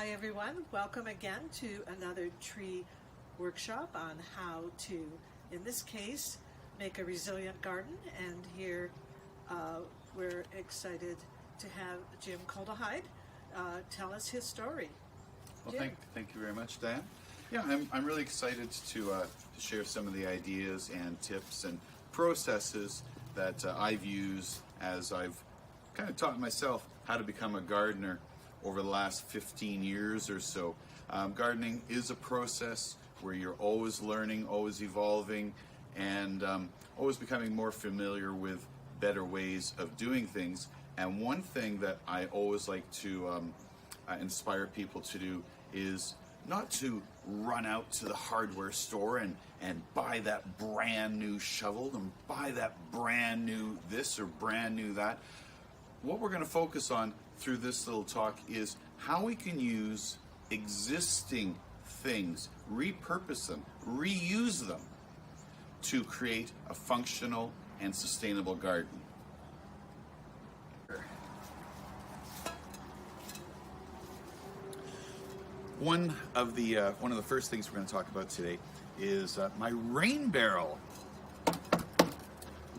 Hi everyone, welcome again to another tree workshop on how to, in this case, make a resilient garden. And here we're excited to have Jim Kogelheide tell us his story. Well, thank you very much, Diane. Yeah, I'm really excited to share some of the ideas and tips and processes that I've used as I've kind of taught myself how to become a gardener over the last 15 years or so. Gardening is a process where you're always learning, always evolving, and always becoming more familiar with better ways of doing things. And one thing that I always like to inspire people to do is not to run out to the hardware store and buy that brand new shovel and buy that brand new this or brand new that. What we're going to focus on through this little talk is how we can use existing things, repurpose them, reuse them to create a functional and sustainable garden. One of the first things we're going to talk about today is my rain barrel.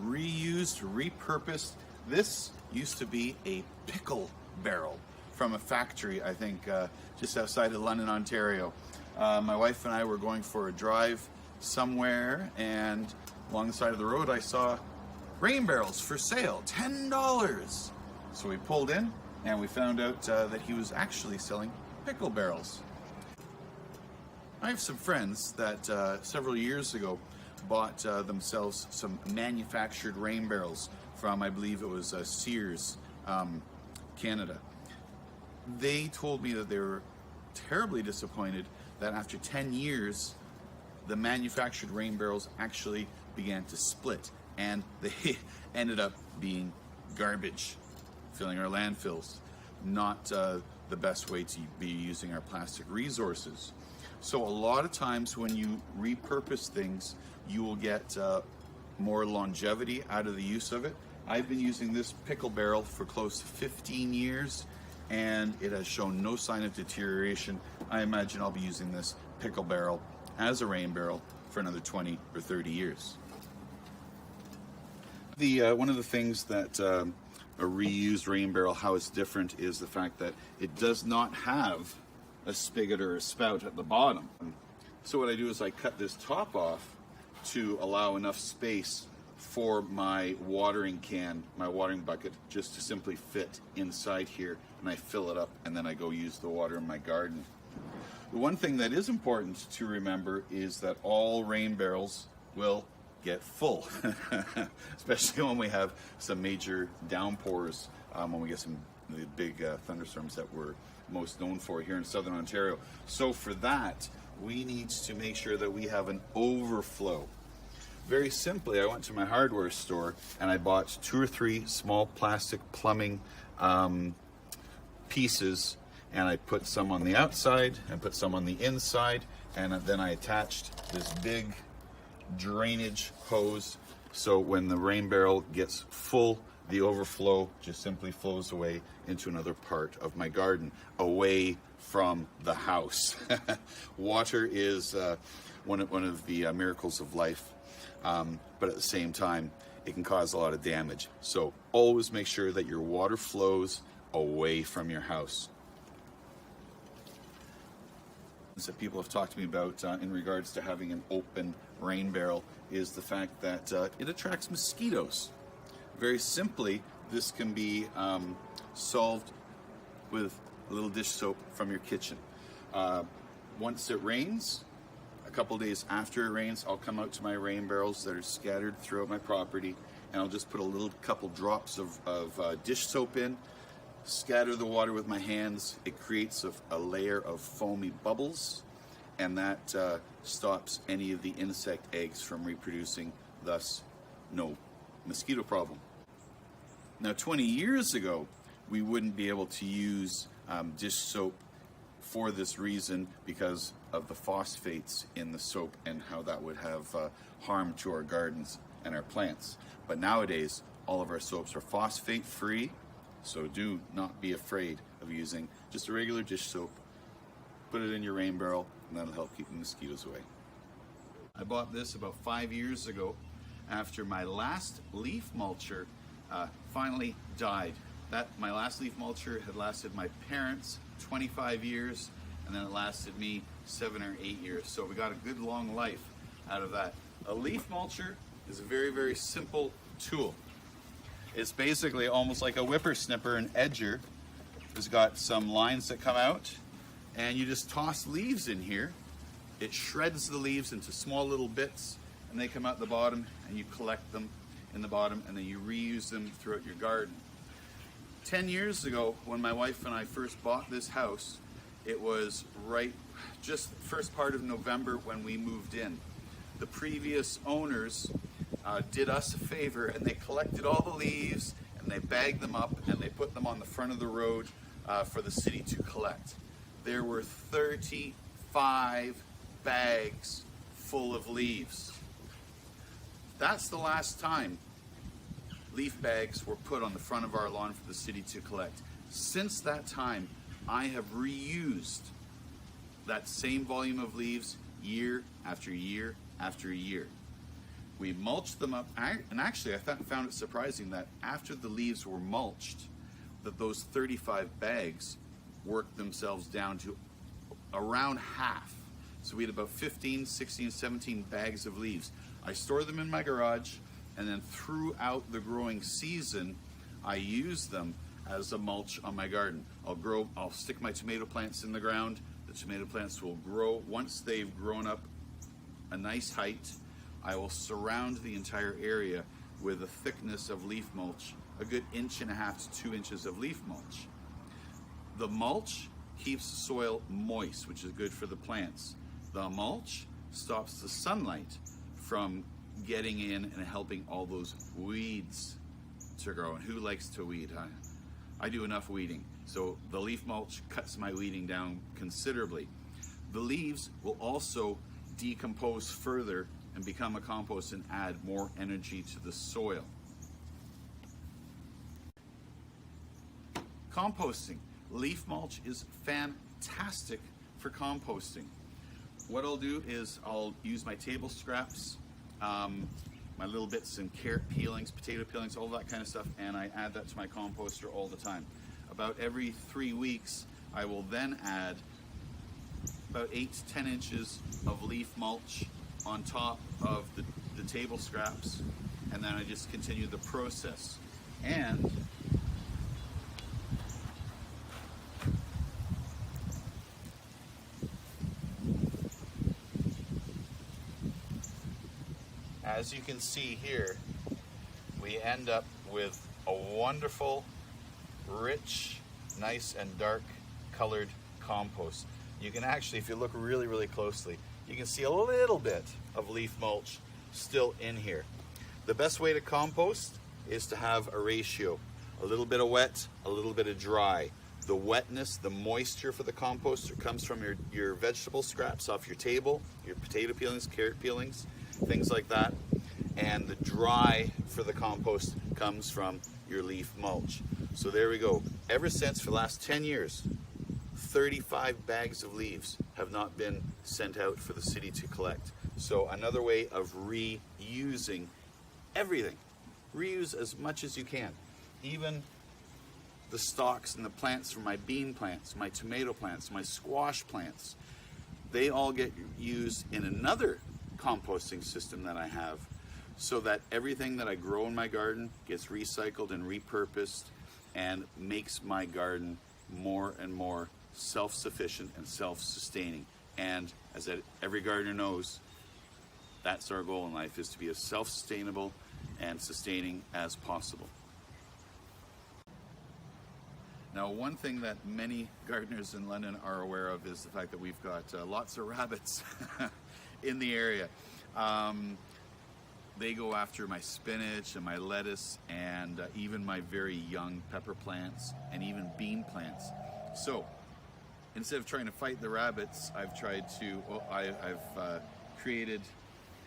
Reused, repurposed. This used to be a pickle barrel from a factory, I think, just outside of London, Ontario. My wife and I were going for a drive somewhere, and along the side of the road I saw rain barrels for sale, $10. So we pulled in and we found out that he was actually selling pickle barrels. I have some friends that several years ago bought themselves some manufactured rain barrels from, I believe it was Sears, Canada. They told me that they were terribly disappointed that after 10 years, the manufactured rain barrels actually began to split, and they ended up being garbage, filling our landfills. Not the best way to be using our plastic resources. So a lot of times when you repurpose things, you will get more longevity out of the use of it. I've been using this pickle barrel for close to 15 years, and it has shown no sign of deterioration. I imagine I'll be using this pickle barrel as a rain barrel for another 20 or 30 years. One of the things that a reused rain barrel, how it's different, is the fact that it does not have a spigot or a spout at the bottom. So what I do is I cut this top off to allow enough space for my watering can, my watering bucket, just to simply fit inside here, and I fill it up and then I go use the water in my garden. The one thing that is important to remember is that all rain barrels will get full, especially when we have some major downpours, when we get some the big thunderstorms that we're most known for here in southern Ontario. So for that, we need to make sure that we have an overflow. Very simply, I went to my hardware store and I bought 2 or 3 small plastic plumbing pieces, and I put some on the outside and put some on the inside, and then I attached this big drainage hose, so when the rain barrel gets full, the overflow just simply flows away into another part of my garden, away from the house. Water is one of the miracles of life, but at the same time, it can cause a lot of damage. So always make sure that your water flows away from your house. That people have talked to me about in regards to having an open rain barrel is the fact that it attracts mosquitoes. Very simply, this can be solved with a little dish soap from your kitchen. Once it rains, a couple days after it rains, I'll come out to my rain barrels that are scattered throughout my property, and I'll just put a couple drops of dish soap in, scatter the water with my hands. It creates a layer of foamy bubbles, and that stops any of the insect eggs from reproducing, thus no mosquito problem. Now 20 years ago, we wouldn't be able to use dish soap for this reason, because of the phosphates in the soap and how that would have harm to our gardens and our plants. But nowadays, all of our soaps are phosphate free, so do not be afraid of using just a regular dish soap put it in your rain barrel, and that'll help keep the mosquitoes away. I bought this about 5 years ago after my last leaf mulcher finally died. My last leaf mulcher had lasted my parents 25 years, and then it lasted me 7 or 8 years. So we got a good long life out of that. A leaf mulcher is a very, very simple tool. It's basically almost like a whippersnipper, an edger. It's got some lines that come out, and you just toss leaves in here. It shreds the leaves into small little bits, and they come out the bottom, and you collect them in the bottom, and then you reuse them throughout your garden. 10 years ago, when my wife and I first bought this house, it was just first part of November when we moved in. The previous owners did us a favor, and they collected all the leaves and they bagged them up and they put them on the front of the road for the city to collect. There were 35 bags full of leaves. That's the last time leaf bags were put on the front of our lawn for the city to collect. Since that time, I have reused that same volume of leaves year after year after year. We mulched them up, and actually I found it surprising that after the leaves were mulched, that those 35 bags worked themselves down to around half. So we had about 15, 16, 17 bags of leaves. I store them in my garage, and then throughout the growing season, I use them as a mulch on my garden. I'll stick my tomato plants in the ground. The tomato plants will grow. Once they've grown up a nice height, I will surround the entire area with a thickness of leaf mulch, a good 1.5 to 2 inches of leaf mulch. The mulch keeps the soil moist, which is good for the plants. The mulch stops the sunlight from getting in and helping all those weeds to grow. And who likes to weed, huh? I do enough weeding. So the leaf mulch cuts my weeding down considerably. The leaves will also decompose further and become a compost and add more energy to the soil. Composting. Leaf mulch is fantastic for composting. What I'll do is I'll use my table scraps, my little bits and carrot peelings, potato peelings, all that kind of stuff, and I add that to my composter all the time. About every 3 weeks, I will then add about 8 to 10 inches of leaf mulch on top of the table scraps, and then I just continue the process. And as you can see here, we end up with a wonderful, rich, nice and dark colored compost. You can actually, if you look really, really closely, you can see a little bit of leaf mulch still in here. The best way to compost is to have a ratio. A little bit of wet, a little bit of dry. The wetness, the moisture for the composter comes from your vegetable scraps off your table, your potato peelings, carrot peelings, things like that. And the dry for the compost comes from your leaf mulch. So there we go. Ever since, for the last 10 years, 35 bags of leaves have not been sent out for the city to collect. So another way of reusing everything. Reuse as much as you can. Even the stalks and the plants from my bean plants, my tomato plants, my squash plants, they all get used in another composting system that I have, so that everything that I grow in my garden gets recycled and repurposed and makes my garden more and more self-sufficient and self-sustaining. And as every gardener knows, that's our goal in life, is to be as self-sustainable and sustaining as possible. Now, one thing that many gardeners in London are aware of is the fact that we've got lots of rabbits in the area. They go after my spinach and my lettuce and even my very young pepper plants and even bean plants. So instead of trying to fight the rabbits, I've created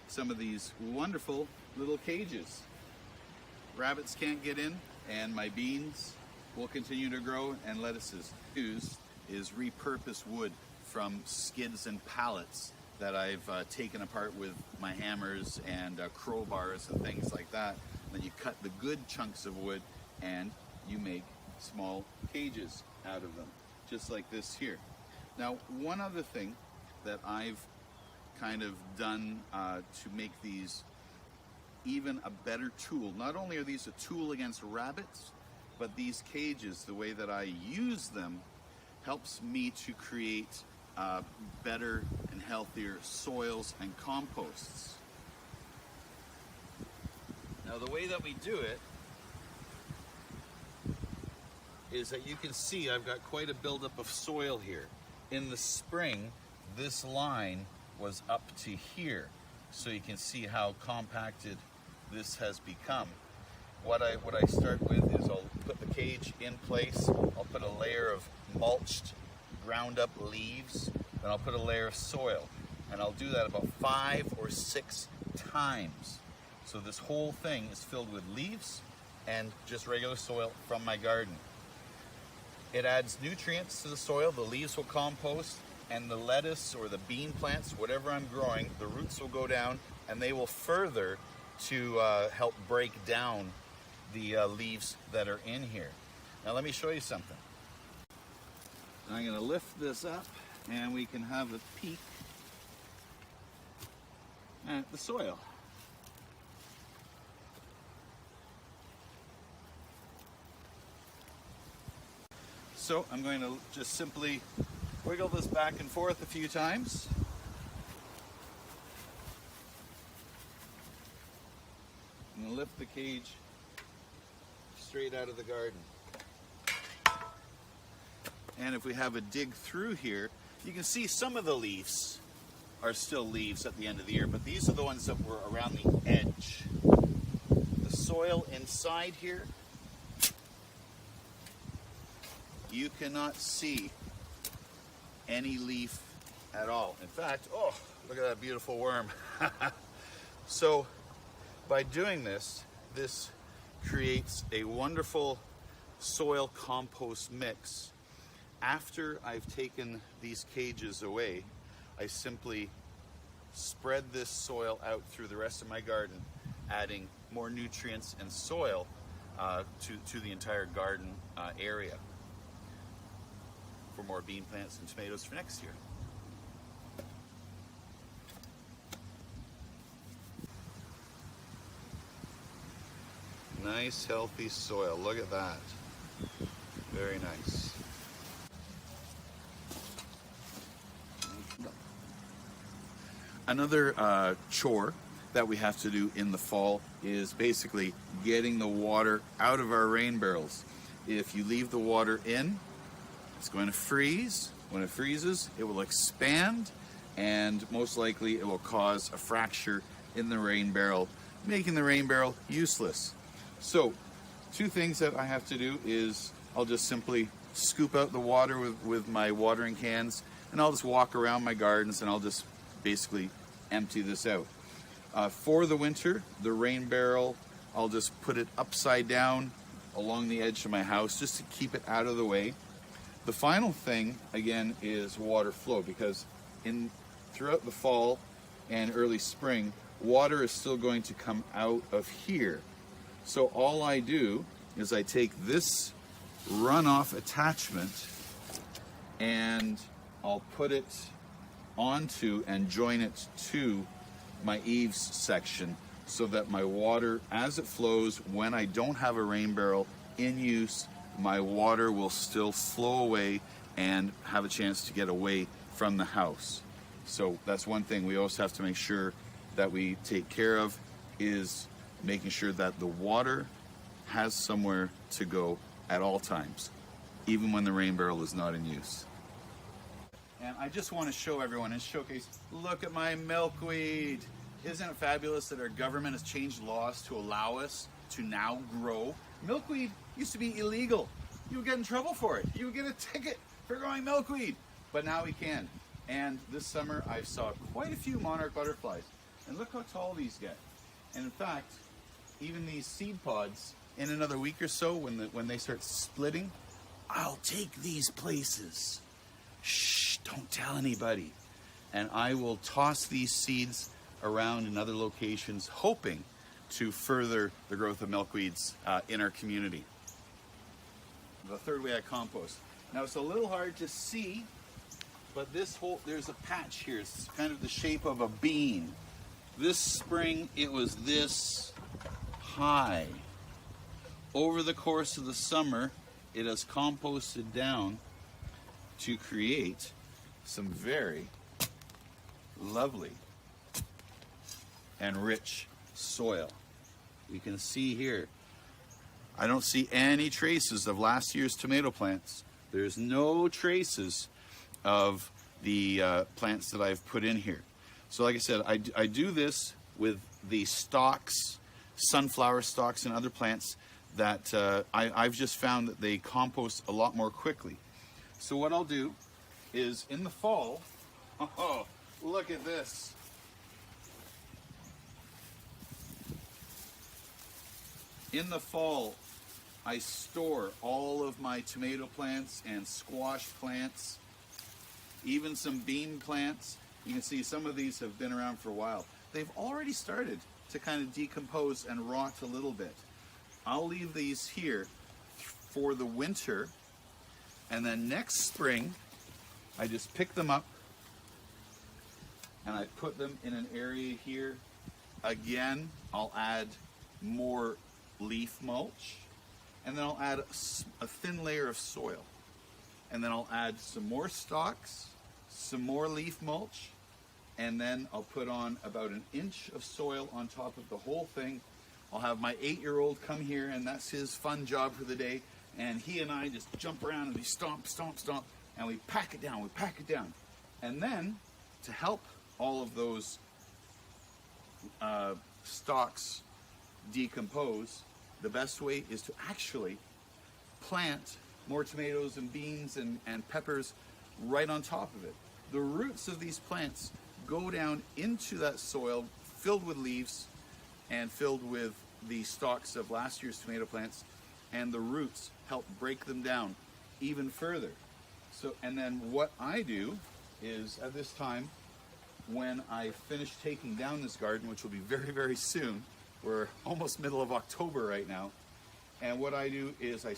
some of these wonderful little cages. Rabbits can't get in, and my beans will continue to grow, and lettuces. Used is repurposed wood from skids and pallets that I've taken apart with my hammers and crowbars and things like that. And then you cut the good chunks of wood and you make small cages out of them, just like this here. Now, one other thing that I've kind of done to make these even a better tool, not only are these a tool against rabbits, but these cages, the way that I use them, helps me to create better and healthier soils and composts. Now, the way that we do it is that you can see I've got quite a buildup of soil here. In the spring, this line was up to here, so you can see how compacted this has become. What I start with is I'll put the cage in place, I'll put a layer of mulched, ground up leaves, then I'll put a layer of soil, and I'll do that about 5 or 6 times. So this whole thing is filled with leaves and just regular soil from my garden. It adds nutrients to the soil, the leaves will compost, and the lettuce or the bean plants, whatever I'm growing, the roots will go down and they will further to help break down the leaves that are in here. Now let me show you something. I'm going to lift this up and we can have a peek at the soil. So I'm going to just simply wiggle this back and forth a few times. I'm going to lift the cage straight out of the garden. And if we have a dig through here, you can see some of the leaves are still leaves at the end of the year, but these are the ones that were around the edge. The soil inside here, you cannot see any leaf at all. In fact, oh, look at that beautiful worm. So by doing this, this creates a wonderful soil compost mix. After I've taken these cages away, I simply spread this soil out through the rest of my garden, adding more nutrients and soil to the entire garden area for more bean plants and tomatoes for next year. Nice, healthy soil. Look at that. Very nice. Another chore that we have to do in the fall is basically getting the water out of our rain barrels. If you leave the water in, it's going to freeze. When it freezes, it will expand, and most likely it will cause a fracture in the rain barrel, making the rain barrel useless. So, 2 things that I have to do is I'll just simply scoop out the water with my watering cans, and I'll just walk around my gardens and I'll just basically empty this out. For the winter, the rain barrel, I'll just put it upside down along the edge of my house just to keep it out of the way. The final thing, again, is water flow, because throughout the fall and early spring, water is still going to come out of here. So all I do is I take this runoff attachment and I'll put it onto and join it to my eaves section, so that my water, as it flows, when I don't have a rain barrel in use, my water will still flow away and have a chance to get away from the house. So that's one thing we always have to make sure that we take care of, is making sure that the water has somewhere to go at all times, even when the rain barrel is not in use. And I just want to show everyone and showcase, look at my milkweed. Isn't it fabulous that our government has changed laws to allow us to now grow? Milkweed used to be illegal. You would get in trouble for it. You would get a ticket for growing milkweed. But now we can. And this summer I saw quite a few monarch butterflies. And look how tall these get. And in fact, even these seed pods, in another week or so, when they start splitting, I'll take these places. Shh. don't tell anybody. And I will toss these seeds around in other locations, hoping to further the growth of milkweeds in our community. The third way I compost. Now it's a little hard to see, but there's a patch here. It's kind of the shape of a bean. This spring it was this high. Over the course of the summer, it has composted down to create some very lovely and rich soil. You can see here, I don't see any traces of last year's tomato plants. There's no traces of the plants that I've put in here. So like I said, I do this with the stalks, sunflower stalks and other plants that I've just found that they compost a lot more quickly. So what I'll do is in the fall, oh, look at this. In the fall, I store all of my tomato plants and squash plants, even some bean plants. You can see some of these have been around for a while. They've already started to kind of decompose and rot a little bit. I'll leave these here for the winter, and then next spring, I just pick them up and I put them in an area here. Again, I'll add more leaf mulch, and then I'll add a thin layer of soil, and then I'll add some more stalks, some more leaf mulch, and then I'll put on about an inch of soil on top of the whole thing. I'll have my 8-year-old come here, and that's his fun job for the day, and he and I just jump around and we stomp, stomp, stomp, and we pack it down, And then, to help all of those stalks decompose, the best way is to actually plant more tomatoes and beans and peppers right on top of it. The roots of these plants go down into that soil filled with leaves and filled with the stalks of last year's tomato plants, and the roots help break them down even further. So, and then what I do is at this time, when I finish taking down this garden, which will be very, very soon, we're almost middle of October right now, and what I do is I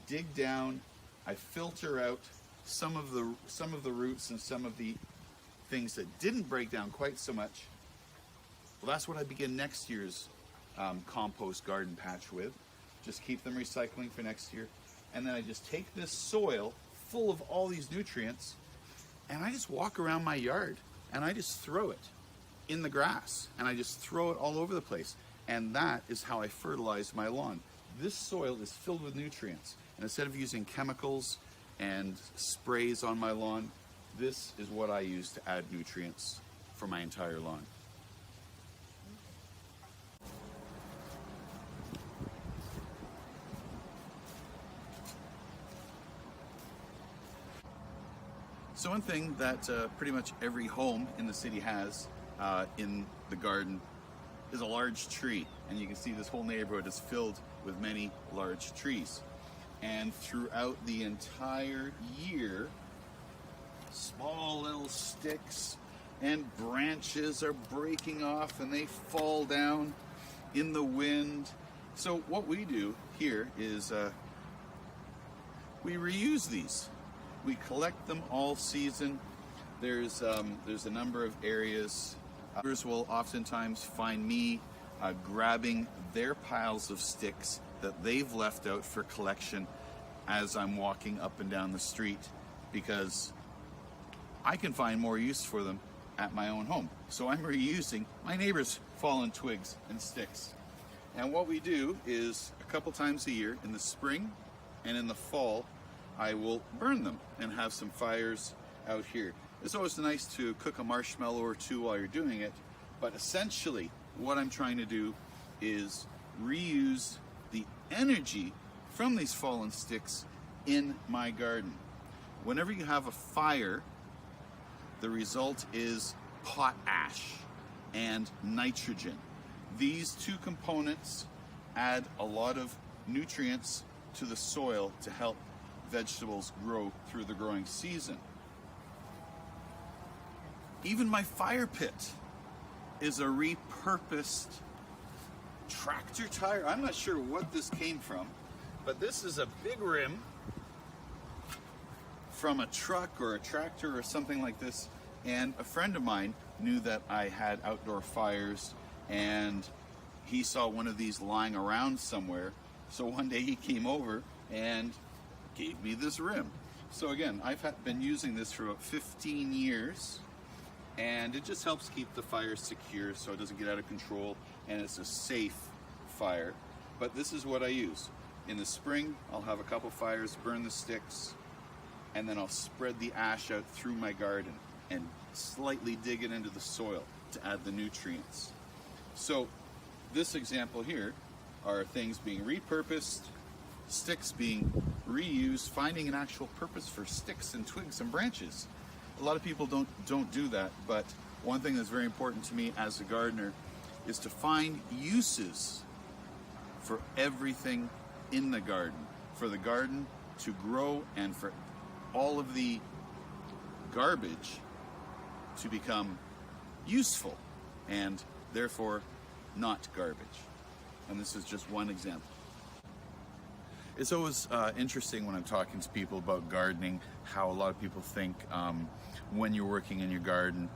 dig down, I filter out some of the roots and some of the things that didn't break down quite so much. Well, that's what I begin next year's compost garden patch with. Just keep them recycling for next year. And then I just take this soil full of all these nutrients, and I just walk around my yard and I just throw it in the grass, and I just throw it all over the place. And that is how I fertilize my lawn. This soil is filled with nutrients, and instead of using chemicals and sprays on my lawn, this is what I use to add nutrients for my entire lawn. So one thing that pretty much every home in the city has in the garden is a large tree. And you can see this whole neighborhood is filled with many large trees. And throughout the entire year, small little sticks and branches are breaking off and they fall down in the wind. So what we do here is we reuse these. We collect them all season. There's a number of areas. Others will oftentimes find me grabbing their piles of sticks that they've left out for collection as I'm walking up and down the street, because I can find more use for them at my own home. So I'm reusing my neighbor's fallen twigs and sticks. And what we do is a couple times a year, in the spring and in the fall, I will burn them and have some fires out here. It's always nice to cook a marshmallow or two while you're doing it, but essentially what I'm trying to do is reuse the energy from these fallen sticks in my garden. Whenever you have a fire, the result is potash and nitrogen. These two components add a lot of nutrients to the soil to help vegetables grow through the growing season. Even my fire pit is a repurposed tractor tire. I'm not sure what this came from, but this is a big rim from a truck or a tractor or something like this. And a friend of mine knew that I had outdoor fires, and he saw one of these lying around somewhere. So one day he came over and gave me this rim. So again, I've been using this for about 15 years, and it just helps keep the fire secure so it doesn't get out of control, and it's a safe fire. But this is what I use. In the spring, I'll have a couple fires, burn the sticks, and then I'll spread the ash out through my garden and slightly dig it into the soil to add the nutrients. So this example here are things being repurposed, sticks being reused, finding an actual purpose for sticks and twigs and branches. A lot of people don't do that, but one thing that's very important to me as a gardener is to find uses for everything in the garden, for the garden to grow and for all of the garbage to become useful and therefore not garbage. And this is just one example. It's always interesting when I'm talking to people about gardening, how a lot of people think when you're working in your garden,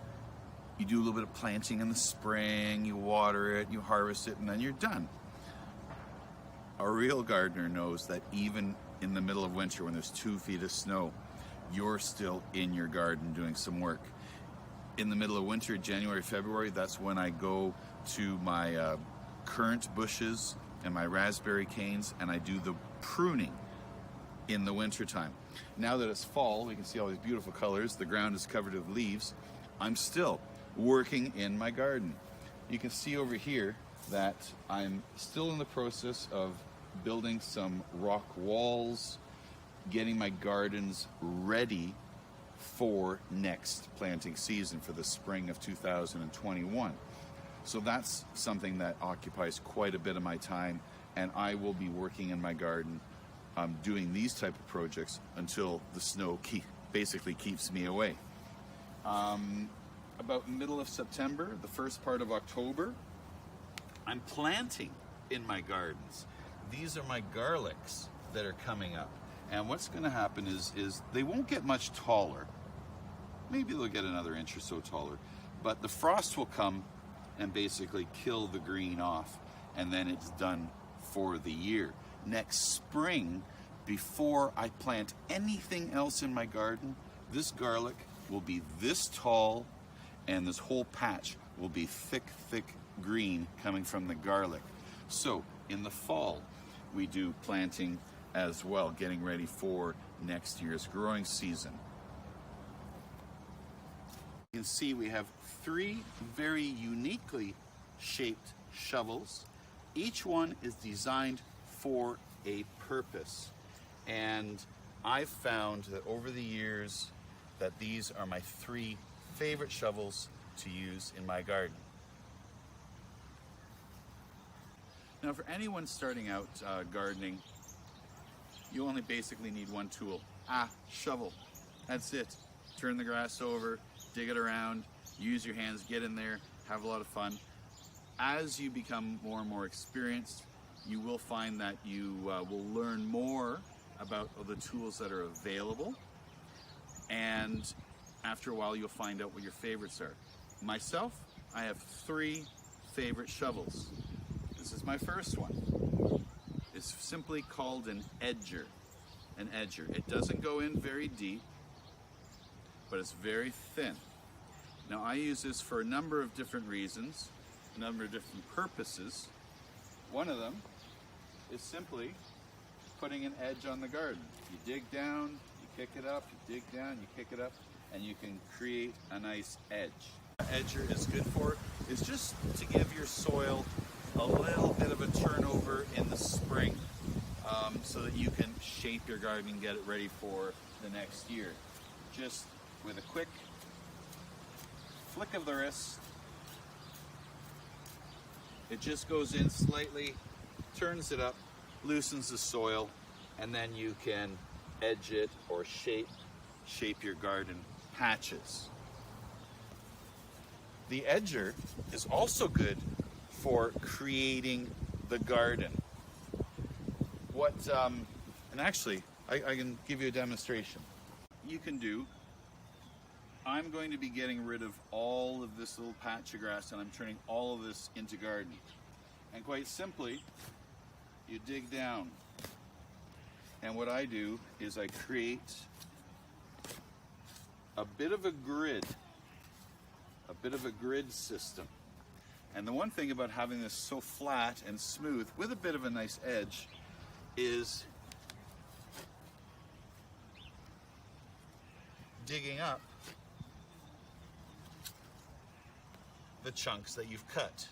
you do a little bit of planting in the spring, you water it, you harvest it, and then you're done. A real gardener knows that even in the middle of winter when there's 2 feet of snow, you're still in your garden doing some work. In the middle of winter, January, February, that's when I go to my currant bushes and my raspberry canes, and I do the pruning in the wintertime. Now that it's fall, we can see all these beautiful colors, the ground is covered with leaves, I'm still working in my garden. You can see over here that I'm still in the process of building some rock walls, getting my gardens ready for next planting season for the spring of 2021. So that's something that occupies quite a bit of my time, and I will be working in my garden doing these type of projects until the snow basically keeps me away. About middle of September, the first part of October, I'm planting in my gardens. These are my garlics that are coming up. And what's going to happen is they won't get much taller. Maybe they'll get another inch or so taller. But the frost will come and basically kill the green off, and then it's done for the year. Next spring, before I plant anything else in my garden, this garlic will be this tall, and this whole patch will be thick, thick green coming from the garlic. So in the fall, we do planting as well, getting ready for next year's growing season. You can see we have 3 very uniquely shaped shovels. Each one is designed for a purpose. And I've found that over the years that these are my 3 favorite shovels to use in my garden. Now for anyone starting out gardening, you only basically need one tool, a shovel. That's it. Turn the grass over, dig it around, use your hands, get in there, have a lot of fun. As you become more and more experienced, you will find that you will learn more about the tools that are available, and after a while you'll find out what your favorites are. Myself, I have 3 favorite shovels. This is my first one. It's simply called an edger. An edger. It doesn't go in very deep, but it's very thin. Now I use this for a number of different reasons, a number of different purposes. One of them is simply putting an edge on the garden. You dig down, you kick it up, you dig down, you kick it up, and you can create a nice edge. What edger is good for is just to give your soil a little bit of a turnover in the spring, so that you can shape your garden and get it ready for the next year. Just with a quick flick of the wrist, it just goes in slightly, turns it up, loosens the soil, and then you can edge it or shape your garden patches. the edger is also good for creating the garden. And actually, I can give you a demonstration. You can do, I'm going to be getting rid of all of this little patch of grass and I'm turning all of this into garden. And quite simply, you dig down. And what I do is I create a bit of a grid system. And the one thing about having this so flat and smooth with a bit of a nice edge is digging up the chunks that you've cut.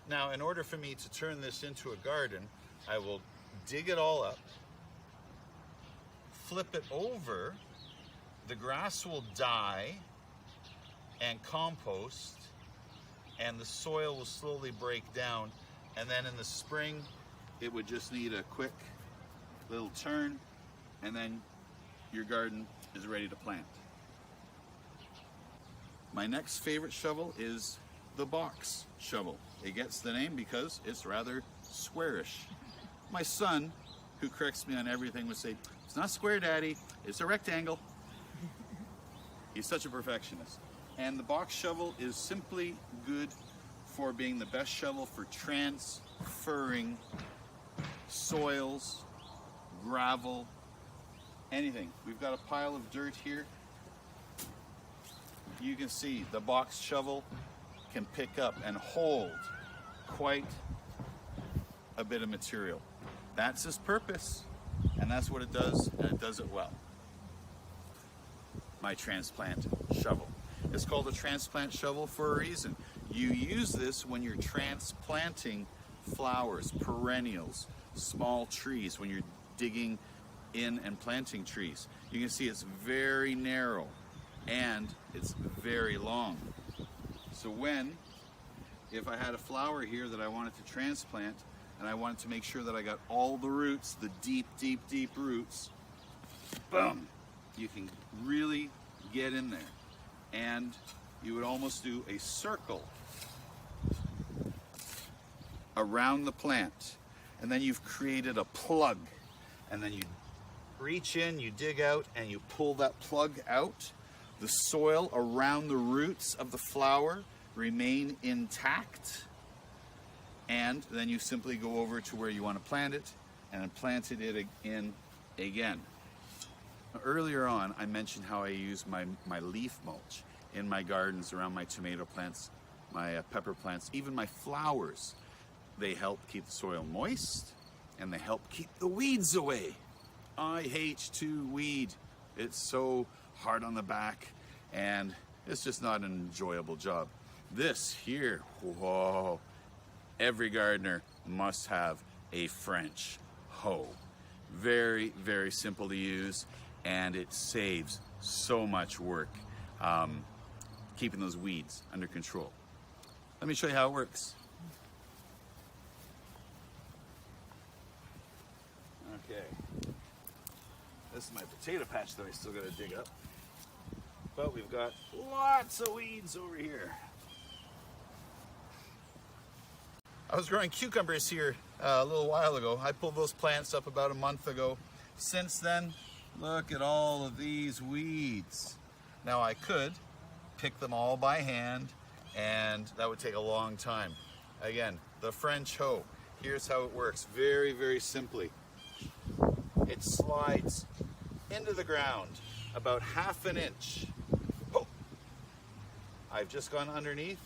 Now, in order for me to turn this into a garden, I will dig it all up, flip it over, the grass will die and compost, and the soil will slowly break down, and then in the spring it would just need a quick little turn, and then your garden is ready to plant. My next favorite shovel is the box shovel. It gets the name because it's rather squarish. My son, who corrects me on everything, would say, "It's not square, Daddy, it's a rectangle." He's such a perfectionist. And the box shovel is simply good for being the best shovel for transferring soils, gravel, anything. We've got a pile of dirt here. You can see the box shovel can pick up and hold quite a bit of material. That's its purpose, and that's what it does, and it does it well. My transplant shovel. It's called a transplant shovel for a reason. You use this when you're transplanting flowers, perennials, small trees, when you're digging in and planting trees. You can see it's very narrow and it's very long. So if I had a flower here that I wanted to transplant and I wanted to make sure that I got all the roots, the deep, deep, deep roots, boom, you can really get in there. And you would almost do a circle around the plant. And then you've created a plug. And then you reach in, you dig out, and you pull that plug out. The soil around the roots of the flower remain intact. And then you simply go over to where you want to plant it and planted it in again. Earlier on, I mentioned how I use my leaf mulch in my gardens around my tomato plants, my pepper plants, even my flowers. They help keep the soil moist and they help keep the weeds away. I hate to weed. It's so hard on the back and it's just not an enjoyable job. This here, whoa, every gardener must have a French hoe. Very, very simple to use, and it saves so much work keeping those weeds under control. Let me show you how it works. Okay, this is my potato patch that I still got to dig up, but we've got lots of weeds over here. I was growing cucumbers here a little while ago. I pulled those plants up about a month ago. Since then, look at all of these weeds. Now I could pick them all by hand and that would take a long time. Again, the French hoe. Here's how it works, very, very simply. It slides into the ground about ½ an inch. Oh. I've just gone underneath.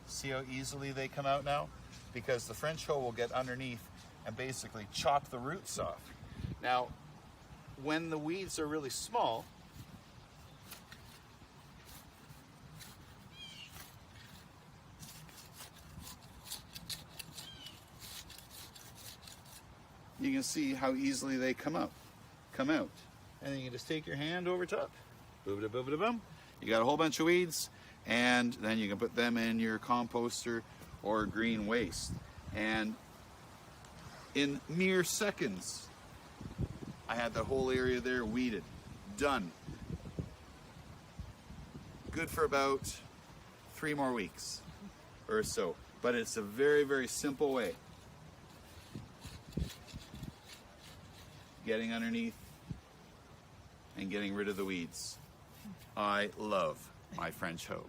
See how easily they come out now? Because the French hoe will get underneath and basically chop the roots off. Now, when the weeds are really small, you can see how easily they come out. And then you can just take your hand over top, boom. You got a whole bunch of weeds, and then you can put them in your composter or green waste. And in mere seconds, I had the whole area there weeded. Done. good for about 3 more weeks or so. But it's a very, very simple way. Getting underneath and getting rid of the weeds. I love my French hoe.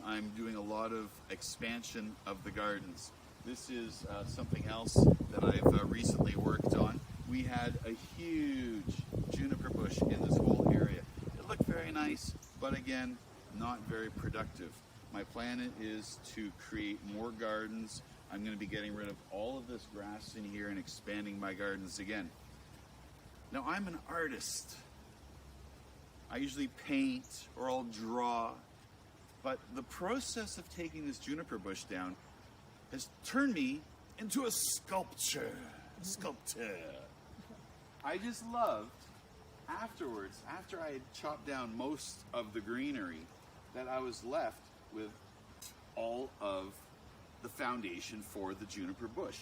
I'm doing a lot of expansion of the gardens. This is something else that I've recently worked on. We had a huge juniper bush in this whole area. It looked very nice, but again, not very productive. My plan is to create more gardens. I'm going to be getting rid of all of this grass in here and expanding my gardens again. Now, I'm an artist. I usually paint or I'll draw, but the process of taking this juniper bush down has turned me into a sculptor. I just loved afterwards, after I had chopped down most of the greenery, that I was left with all of the foundation for the juniper bush.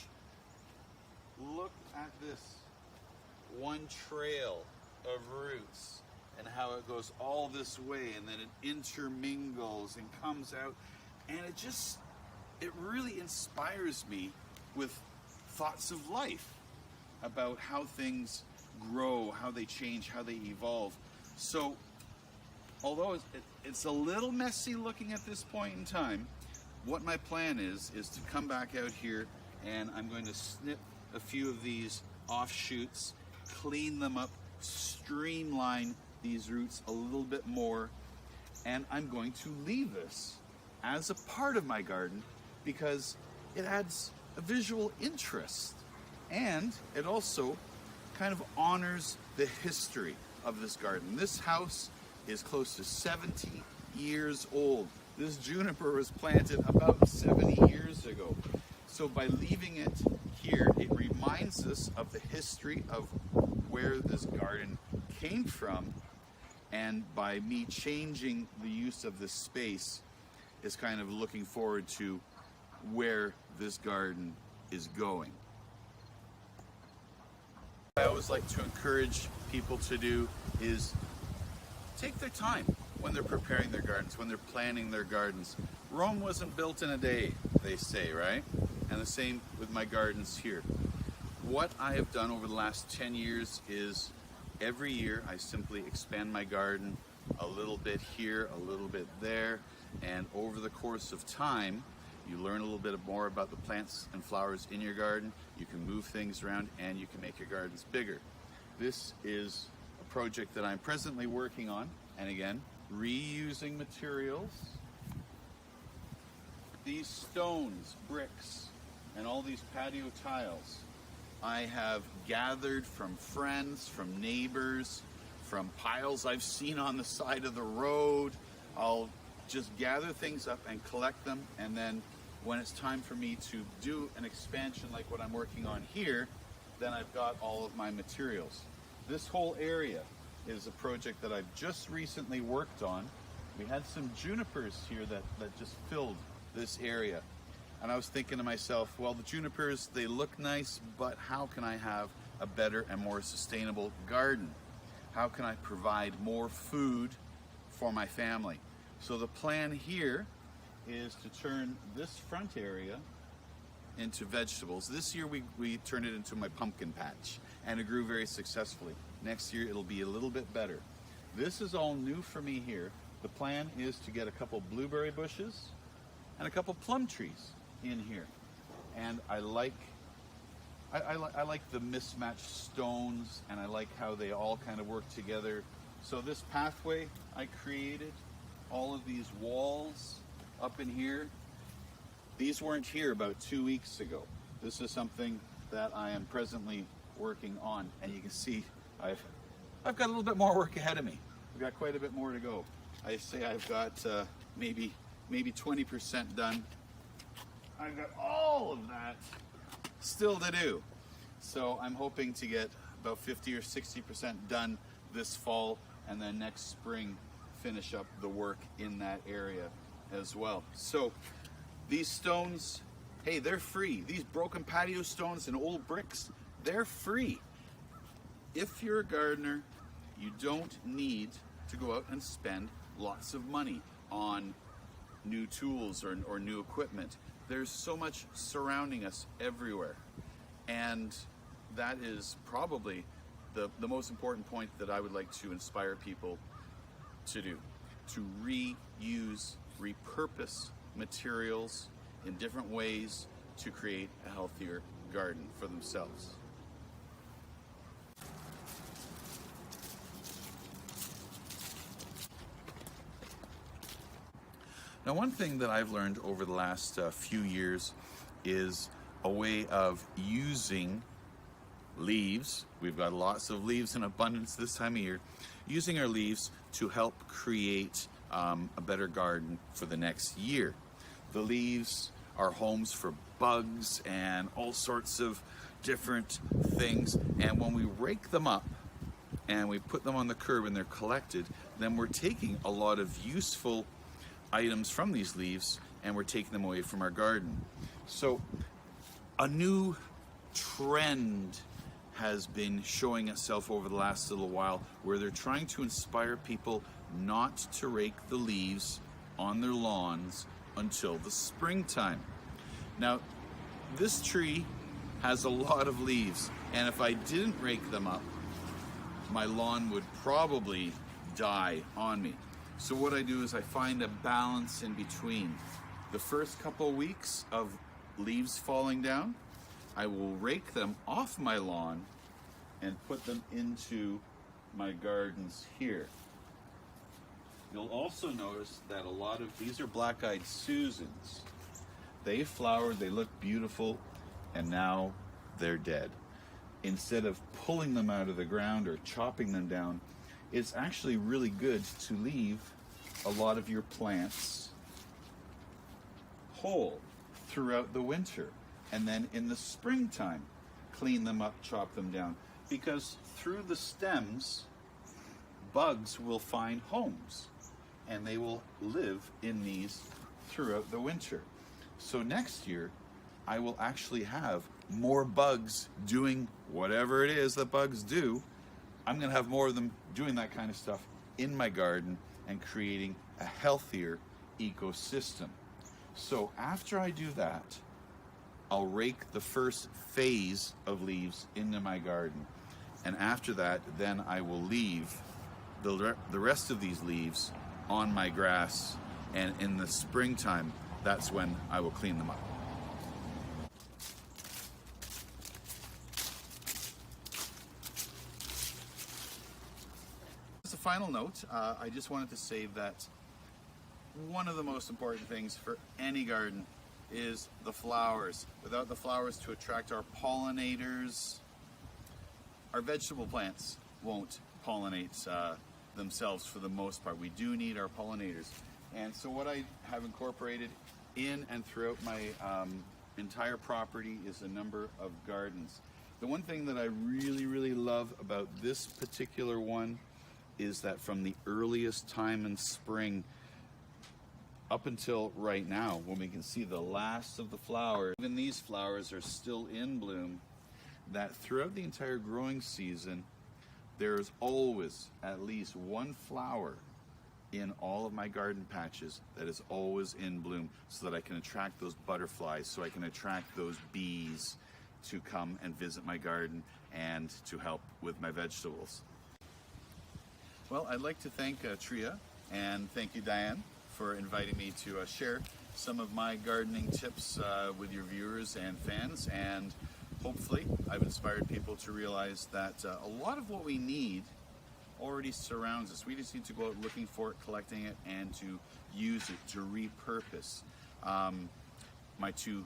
Look at this one trail of roots and how it goes all this way and then it intermingles and comes out, and it really inspires me with thoughts of life about how things grow, how they change, how they evolve. So although it's a little messy looking at this point in time, what my plan is to come back out here and I'm going to snip a few of these offshoots, clean them up, streamline these roots a little bit more, and I'm going to leave this as a part of my garden because it adds a visual interest and it also kind of honors the history of this garden. This house is close to 70 years old. This juniper was planted about 70 years ago. So by leaving it here, it reminds us of the history of where this garden came from, and by me changing the use of this space is kind of looking forward to where this garden is going. I always like to encourage people to do is take their time when they're preparing their gardens, when they're planning their gardens. Rome wasn't built in a day, they say, right? And the same with my gardens here. What I have done over the last 10 years is every year I simply expand my garden a little bit here, a little bit there, and over the course of time, you learn a little bit more about the plants and flowers in your garden. You can move things around and you can make your gardens bigger. This is a project that I'm presently working on, and again, reusing materials. These stones, bricks, and all these patio tiles I have gathered from friends, from neighbors, from piles I've seen on the side of the road. I'll just gather things up and collect them, and then when it's time for me to do an expansion like what I'm working on here, then I've got all of my materials. This whole area is a project that I've just recently worked on. We had some junipers here that just filled this area. And I was thinking to myself, well, the junipers, they look nice, but how can I have a better and more sustainable garden? How can I provide more food for my family? So the plan here is to turn this front area into vegetables. This year we turned it into my pumpkin patch, and it grew very successfully. Next year it'll be a little bit better. This is all new for me here. The plan is to get a couple blueberry bushes and a couple plum trees in here. And I like the mismatched stones, and I like how they all kind of work together. So this pathway I created, all of these walls up in here, these weren't here about 2 weeks ago. This is something that I am presently working on, and you can see I've got a little bit more work ahead of me. I've got quite a bit more to go. I say I've got maybe 20% done. I've got all of that still to do. So I'm hoping to get about 50 or 60% done this fall, and then next spring finish up the work in that area as well. So these stones, hey, they're free. These broken patio stones and old bricks, they're free. If you're a gardener, you don't need to go out and spend lots of money on new tools or new equipment. There's so much surrounding us everywhere. And that is probably the most important point that I would like to inspire people to do. To reuse, repurpose materials in different ways to create a healthier garden for themselves. Now, one thing that I've learned over the last few years is a way of using leaves. We've got lots of leaves in abundance this time of year. Using our leaves to help create a better garden for the next year. The leaves are homes for bugs and all sorts of different things. And when we rake them up and we put them on the curb and they're collected, then we're taking a lot of useful items from these leaves and we're taking them away from our garden. So a new trend has been showing itself over the last little while where they're trying to inspire people not to rake the leaves on their lawns until the springtime. Now, this tree has a lot of leaves, and if I didn't rake them up, my lawn would probably die on me. So what I do is I find a balance in between. The first couple weeks of leaves falling down, I will rake them off my lawn and put them into my gardens here. You'll also notice that a lot of these are black-eyed Susans. They flowered, they look beautiful, and now they're dead. Instead of pulling them out of the ground or chopping them down, it's actually really good to leave a lot of your plants whole throughout the winter. And then in the springtime, clean them up, chop them down. Because through the stems, bugs will find homes. And they will live in these throughout the winter. So next year, I will actually have more bugs doing whatever it is that bugs do. I'm going to have more of them doing that kind of stuff in my garden and creating a healthier ecosystem. So after I do that, I'll rake the first phase of leaves into my garden. And after that, then I will leave the rest of these leaves on my grass. And in the springtime, that's when I will clean them up. As a final note, I just wanted to say that one of the most important things for any garden is the flowers. Without the flowers to attract our pollinators, our vegetable plants won't pollinate themselves for the most part. We do need our pollinators. And so what I have incorporated in and throughout my entire property is a number of gardens. The one thing that I really love about this particular one is that from the earliest time in spring up until right now, when we can see the last of the flowers, even these flowers are still in bloom, that throughout the entire growing season, there's always at least one flower in all of my garden patches that is always in bloom, so that I can attract those butterflies, so I can attract those bees to come and visit my garden and to help with my vegetables. Well, I'd like to thank TREA, and thank you, Diane, for inviting me to share some of my gardening tips with your viewers and fans. And hopefully I've inspired people to realize that a lot of what we need already surrounds us. We just need to go out looking for it, collecting it, and to use it, to repurpose. My two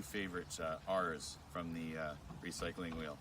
favorite R's from the recycling wheel.